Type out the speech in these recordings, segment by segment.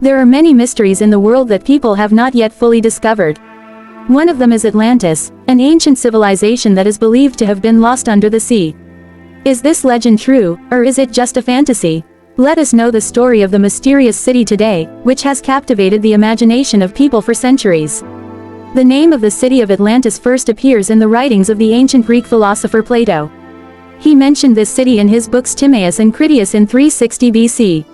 There are many mysteries in the world that people have not yet fully discovered. One of them is Atlantis, an ancient civilization that is believed to have been lost under the sea. Is this legend true, or is it just a fantasy? Let us know the story of the mysterious city today, which has captivated the imagination of people for centuries. The name of the city of Atlantis first appears in the writings of the ancient Greek philosopher Plato. He mentioned this city in his books Timaeus and Critias in 360 BC.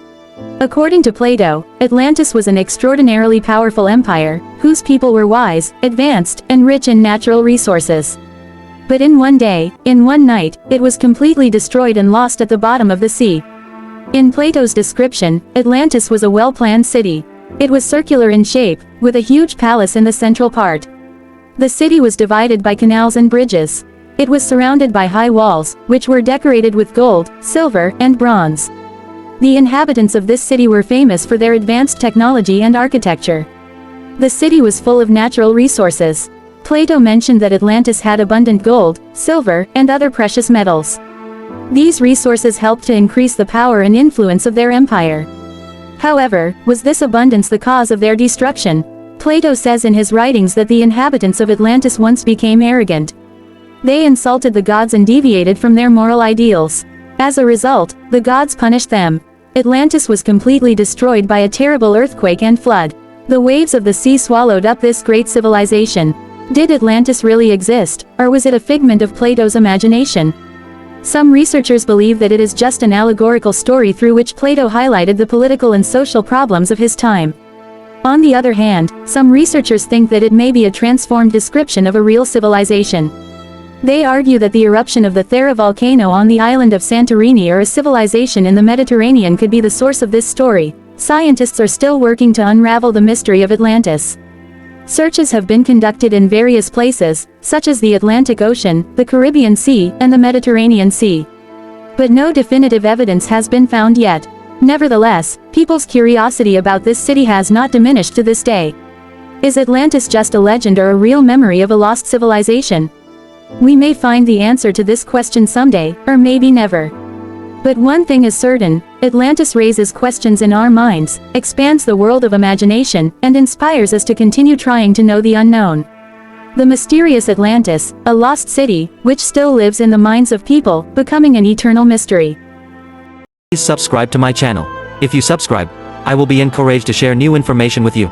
According to Plato, Atlantis was an extraordinarily powerful empire, whose people were wise, advanced, and rich in natural resources. But in one day, in one night, it was completely destroyed and lost at the bottom of the sea. In Plato's description, Atlantis was a well-planned city. It was circular in shape, with a huge palace in the central part. The city was divided by canals and bridges. It was surrounded by high walls, which were decorated with gold, silver, and bronze. The inhabitants of this city were famous for their advanced technology and architecture. The city was full of natural resources. Plato mentioned that Atlantis had abundant gold, silver, and other precious metals. These resources helped to increase the power and influence of their empire. However, was this abundance the cause of their destruction? Plato says in his writings that the inhabitants of Atlantis once became arrogant. They insulted the gods and deviated from their moral ideals. As a result, the gods punished them. Atlantis was completely destroyed by a terrible earthquake and flood. The waves of the sea swallowed up this great civilization. Did Atlantis really exist, or was it a figment of Plato's imagination? Some researchers believe that it is just an allegorical story through which Plato highlighted the political and social problems of his time. On the other hand, some researchers think that it may be a transformed description of a real civilization. They argue that the eruption of the Thera volcano on the island of Santorini or a civilization in the Mediterranean could be the source of this story. Scientists are still working to unravel the mystery of Atlantis. Searches have been conducted in various places, such as the Atlantic Ocean, the Caribbean Sea, and the Mediterranean Sea. But no definitive evidence has been found yet. Nevertheless, people's curiosity about this city has not diminished to this day. Is Atlantis just a legend or a real memory of a lost civilization? We may find the answer to this question someday, or maybe never. But one thing is certain, Atlantis raises questions in our minds, expands the world of imagination, and inspires us to continue trying to know the unknown. The mysterious Atlantis, a lost city, which still lives in the minds of people, becoming an eternal mystery. Please subscribe to my channel. If you subscribe, I will be encouraged to share new information with you.